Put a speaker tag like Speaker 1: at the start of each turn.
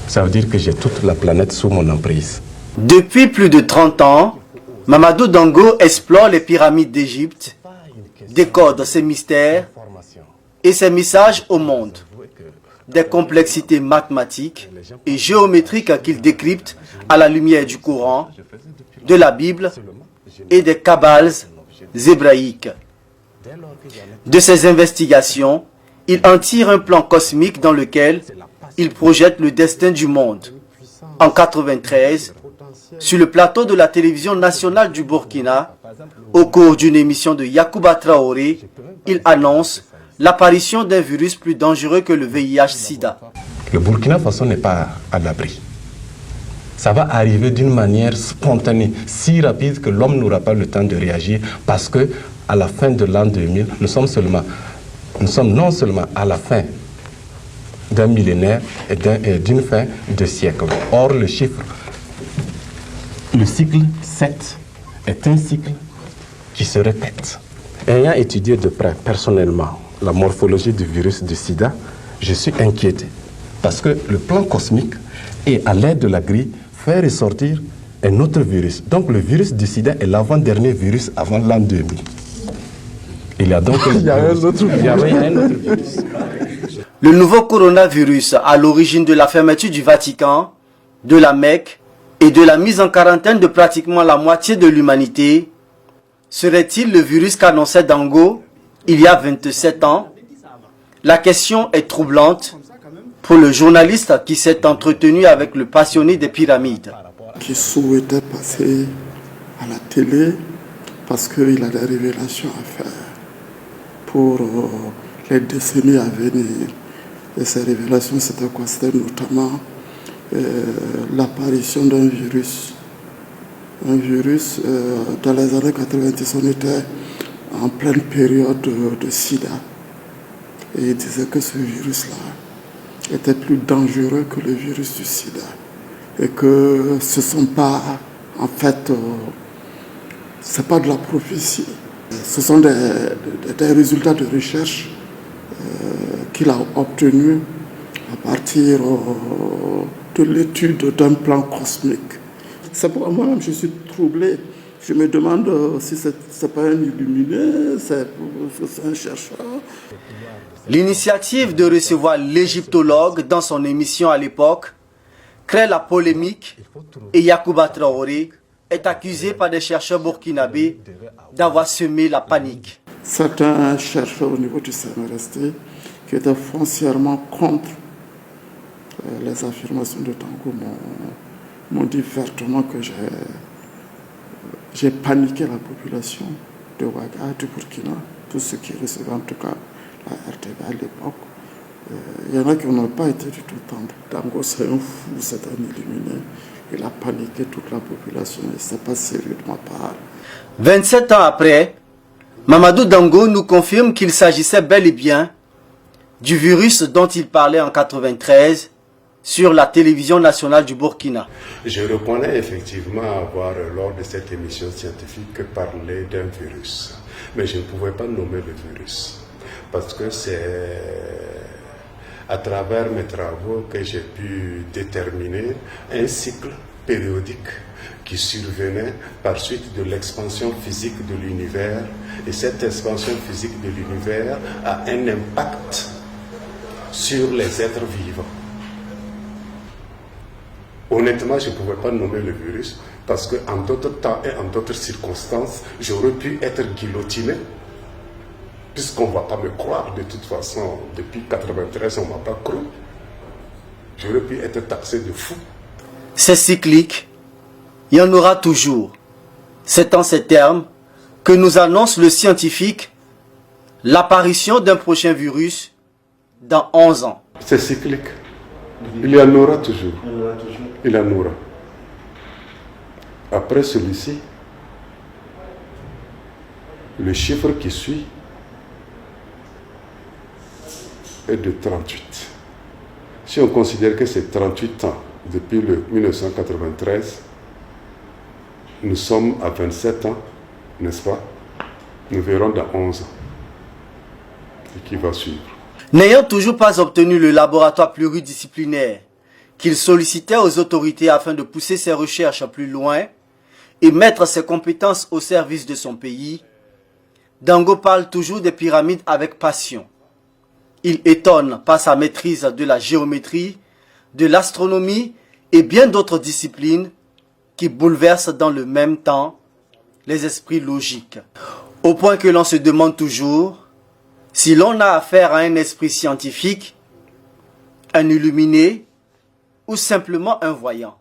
Speaker 1: Ça veut dire que j'ai toute la planète sous mon emprise.
Speaker 2: Depuis plus de 30 ans, Mamadou Dango explore les pyramides d'Égypte, décode ses mystères et ses messages au monde. Des complexités mathématiques et géométriques qu'il décrypte à la lumière du Coran, de la Bible et des kabbales hébraïques. De ces investigations, il en tire un plan cosmique dans lequel il projette le destin du monde. En 1993, sur le plateau de la télévision nationale du Burkina, au cours d'une émission de Yacouba Traoré, il annonce l'apparition d'un virus plus dangereux que le VIH-Sida.
Speaker 1: Le Burkina Faso n'est pas à l'abri. Ça va arriver d'une manière spontanée, si rapide que l'homme n'aura pas le temps de réagir, parce que à la fin de l'an 2000, nous sommes non seulement à la fin d'un millénaire et d'une fin de siècle. Or, le cycle 7 est un cycle qui se répète. Ayant étudié de près, personnellement, la morphologie du virus du sida, je suis inquiété. Parce que le plan cosmique est, à l'aide de la grille, fait ressortir un autre virus. Donc le virus du sida est l'avant-dernier virus avant l'an 2000. Il y a donc un autre virus.
Speaker 2: Le nouveau coronavirus, à l'origine de la fermeture du Vatican, de la Mecque et de la mise en quarantaine de pratiquement la moitié de l'humanité, serait-il le virus qu'annonçait Dango il y a 27 ans? La question est troublante pour le journaliste qui s'est entretenu avec le passionné des pyramides.
Speaker 3: Qui souhaitait passer à la télé parce qu'il a des révélations à faire pour les décennies à venir. Et ces révélations, c'était quoi? C'était notamment l'apparition d'un virus. Un virus, dans les années 90, on était en pleine période de sida. Et il disait que ce virus-là était plus dangereux que le virus du sida. Et que ce ne sont pas, en fait, c'est pas de la prophétie. Ce sont des résultats de recherche qu'il a obtenus à partir de l'étude d'un plan cosmique. C'est pour moi-même, je suis troublé. Je me demande si ce n'est pas un illuminé, c'est un chercheur.
Speaker 2: L'initiative de recevoir l'égyptologue dans son émission à l'époque crée la polémique et Yacouba Traoré est accusé par des chercheurs burkinabés d'avoir semé la panique.
Speaker 3: Certains chercheurs au niveau du CNRST qui étaient foncièrement contre les affirmations de Dango m'ont dit vertement que j'ai paniqué la population de Ouaga, du Burkina, tous ceux qui recevaient en tout cas la RTV à l'époque. Il y en a qui n'ont pas été du tout tendres. Dango, c'est un fou, c'est un illuminé. Il a paniqué toute la population et c'est pas sérieux de ma part.
Speaker 2: 27 ans après, Mamadou Dango nous confirme qu'il s'agissait bel et bien du virus dont il parlait en 1993 sur la télévision nationale du Burkina.
Speaker 4: Je reconnais effectivement avoir, lors de cette émission scientifique, parlé d'un virus. Mais je ne pouvais pas nommer le virus. Parce que c'est à travers mes travaux que j'ai pu déterminer un cycle périodique qui survenait par suite de l'expansion physique de l'univers. Et cette expansion physique de l'univers a un impact sur les êtres vivants. Honnêtement, je ne pouvais pas nommer le virus parce qu'en d'autres temps et en d'autres circonstances, j'aurais pu être guillotiné. Puisqu'on ne va pas me croire, de toute façon, depuis 1993, on ne m'a pas cru. J'aurais pu être taxé de fou.
Speaker 2: C'est cyclique, il y en aura toujours. C'est en ces termes que nous annonce le scientifique l'apparition d'un prochain virus dans 11 ans.
Speaker 4: C'est cyclique. Il y en aura toujours. Il y en aura. Après celui-ci, le chiffre qui suit est de 38. Si on considère que c'est 38 ans depuis le 1993, nous sommes à 27 ans, n'est-ce pas? Nous verrons dans 11 ans ce qui va suivre.
Speaker 2: N'ayant toujours pas obtenu le laboratoire pluridisciplinaire qu'il sollicitait aux autorités afin de pousser ses recherches plus loin et mettre ses compétences au service de son pays, Dango parle toujours des pyramides avec passion. Il étonne par sa maîtrise de la géométrie, de l'astronomie et bien d'autres disciplines qui bouleversent dans le même temps les esprits logiques. Au point que l'on se demande toujours si l'on a affaire à un esprit scientifique, un illuminé ou simplement un voyant.